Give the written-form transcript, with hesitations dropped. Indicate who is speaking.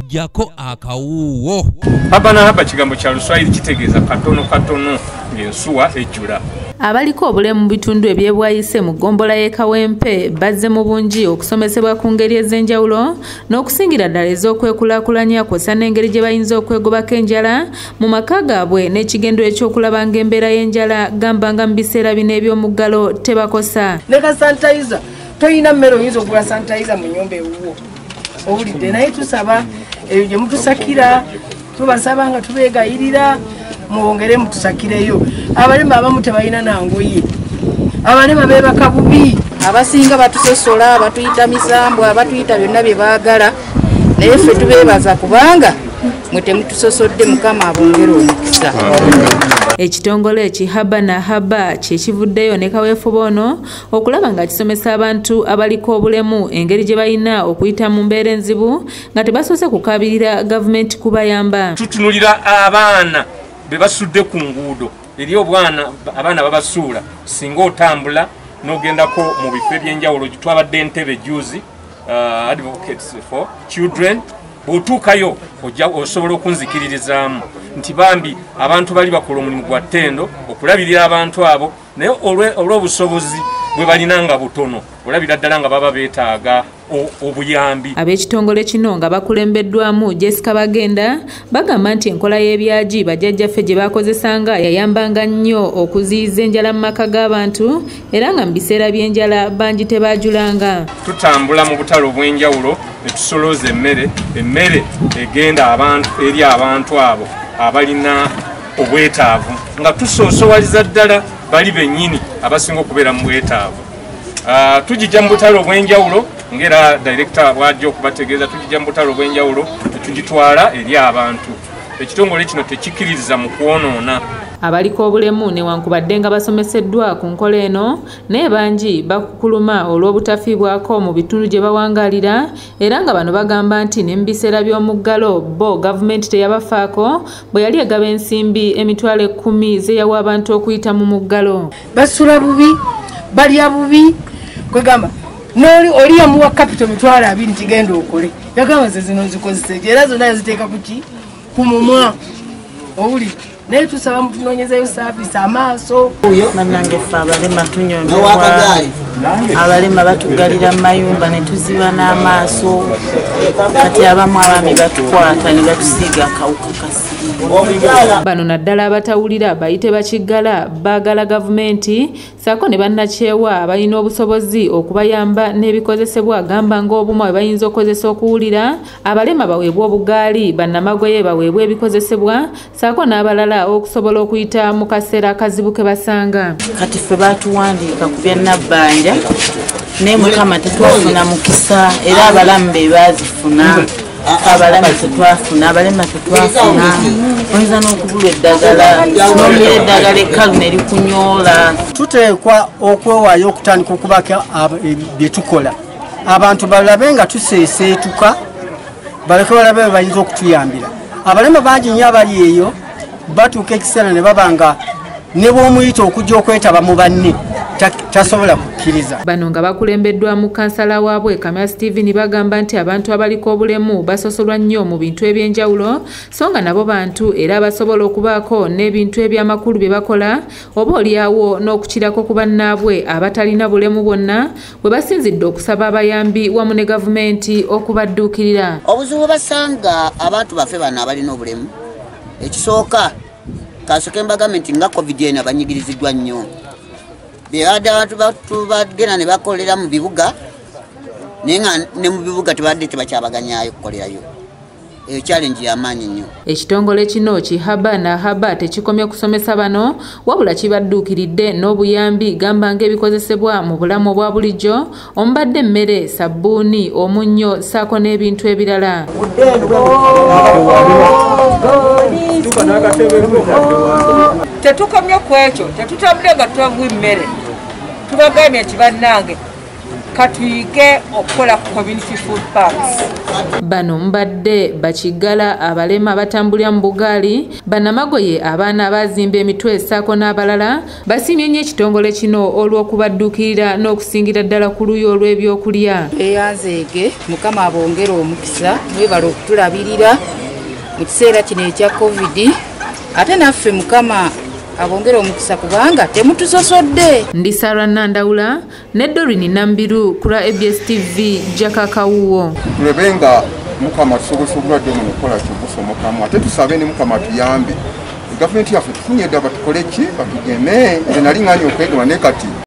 Speaker 1: jako akawuwo.
Speaker 2: Haba na haba kigambo kya Luswayiri kitegeeza katono katono ng'ensuwa ejjula.
Speaker 3: Abaliko obulemu mu bitundu ebyebwayise mu gombola y'e Kawempe bazze mu bungi okusomesebwa ku ngeri ez'enjawulo n'okusingira ddala ez'okwekulaakulanya kw'ossa n'engeri gye bayinza okwegobako enjala mu maka gaabwe n'ekigendo ekyokulaba ng'embeera y'enjala gamba nga mu biseera bino eby'omuggalo tebakosa.
Speaker 4: Ne ka sanitayiza toyina mmere oyinza okugula sanitayiza mu nnyumba ewuwo owulidde naye tusaba eyo gye mutusakira tubasaba nga tubeegayirira muwongere mutusakireyo. Abalema abamu tebalina nangoye, abalema beebaka bubi,
Speaker 5: abasinga batusosola batuyita misambu abatuyita byonna bye baagala naye ffe tubeebaza kubanga mwe temutusosodde Mukama abongere omukisa.
Speaker 3: Ekitongole ekihaba na haba kyekivuddeyo ne kaweefube ono okulaba nga kisomesa abantu abaliko obulemu engeri gye balina okuyita mu mbeera enzibu nga tebasoose kukabirira gavumenti kubayamba.
Speaker 2: Tutunulira abaana be basudde ku nguudo eri abaana babasuula singa otambula n'ogendako mu bifo eby'enjawulo twabadde Entebbe juzi advocates for children bw'otuukayo osobola okunzikiririzaamu nti bambi abantu bali bakola omulimu gwa ttendo okulabirira abantu abo naye olw'obusobozi bwe balina nga butono olabira ddala nga baba beetaaga obuyambi.
Speaker 3: Ab'ekitongole kino nga bakulembeddwamu Jessica Bagenda bagamba nti enkola y'ebyagi bajjajjaffe gye bakozesanga yayambanga nnyo okuziyiza enjala mu maka g'abantu era nga mu biseera by'enjala bangi tebaajulanga.
Speaker 2: Tutambula mu butale obw'enjawulo ne tusolooza emmere egenda eri abantu abo abalina obwetaavu nga tusoosowaliza ddala bali bennyini abasinga okubeera mu bwetaavu. Tugijja mu butale obw'enjawulo ngera director bwajja okubategeeza tugijja mu butale obw'enjawulo tugitwala eri abantu. Ekitongole kino tekikkiririza mu kwonoona.
Speaker 3: Abaliko obulemu newankubadde nga basomeseddwa ku nkola eno naye bangi bakukuluma olw'obutafiibwako mu bitundu gye bawangaalira era nga bano bagamba nti ne mu biseera by'omuggalo bo gavumenti teyabafaako bwe yali egaba ensimbi emitwalo 10 zeyawa abantu okuyita mu muggalo.
Speaker 4: basula bubi balya bubi kwegamba oli yamuwa kapito mitwalo 20 kigenda okole yagamba ze zino zikozese era zonna yaziteeka kuki ku mumwa owuli naye tusaba mutunoonyezeyo saavisi amaaso.
Speaker 5: Bannange ffe abalema tunyonyebwa, abalema batugalira mu mayumba ne tuziba n'amaaso kati abamu abaami batukwata ne batusiiga akawuka kasiriimu.
Speaker 3: Bano naddala abatawulira bayite bakiggala baagala gavumenti saako ne bannakyewa abalina obusobozi okubayamba n'ebikozesebwa gamba ng'obumu bwe bayinza okukozesa okuwulira, abalema baweebwa obugaali, bannamagoye baweebwa ebikozesebwa saako n'abalala okusobola okuyita mu kaseera akazibu ke basanga.
Speaker 5: Kati ffe baatuwandiika ku bya Nabbanja naye Mukama tetwafuna mukisa era abalamu be baazifuna. Abalema tetwafuna oyinza n'okubulwa eddagala n'omira eddagala ekkalu ne likunyoola.
Speaker 4: Tuteekwa okwewaayo okutandika okubaka bye tukola abantu balabe nga tuseeseetuka baleke balabe be bayinza okutuyambira. Abalema bangi nnyo abali eyo batuuka ekiseera ne babanga ne bw'omuyita okujja okwetaba mu banne tasobola kukkiriza.
Speaker 3: Bano nga bakulembeddwamu kansala waabwe Kamya Steven bagamba nti abantu abaliko obulemu basosolwa nnyo mu bintu eby'enjawulo so nga nabo bantu era basobola okubaako n'ebintu eby'amakulu bye bakola oba olyawo n'okukirako ku bannaabwe abatalina bulemu bwonna bwe basinzidde okusaba abayambi wamu ne gavumenti okubadduukirira.
Speaker 6: Obuzibu basanga abantu baffe bano abalina obulemu ekisooka kasooke gavumenti nga covid eno banyigiriziddwa nnyo. Byabadde abantu bagenda ne bakolera mu bibuga naye nga ne mu bibuga tebakyabaganyayo kukolerayo. Eyo challenge y'amaanyi nnyo.
Speaker 3: Ekitongole kino kihaba na haba tekikomye kusomesa bano wabula kibadduukiridde n'obuyambi gamba ng'ebikozesebwa mu bulamu obwa bulijjo omubadde emmere, sabbuuni, omunnyo saako n'ebintu ebirala.
Speaker 4: Tetukomye ku ekyo tetutambule nga twavuye emmere tubagambye nti bannange
Speaker 7: katuyige okukola community food parks.
Speaker 3: Bano mbadde bakigala abalema abatambulira mu bugaali bannamagoye abaana abazimba emitwe esaako n'abalala basiimye nnyo ekitongole kino olw'okubadduukirira n'okusingira ddala ku luyi olw'ebyokulya.
Speaker 8: Eyanzeege Mukama abongera omukisa mwebala okutulabirira mu kiseera kino ekya covid ate naffe Mukama abongera omukisa kubanga temutusosodde.
Speaker 3: Ndi Sarah Nandawula ne Doreen Nambiru kula ABS TV Jakakawuwo.
Speaker 9: Tulebenga Mukama tusobose obulwadde buno okukola kibusomokamu ate tusabe ne Mukama tuyambe. Gavumenti yaffe tufunye dda batukole ki batugeme nze nali ng'ani okwegema ne kati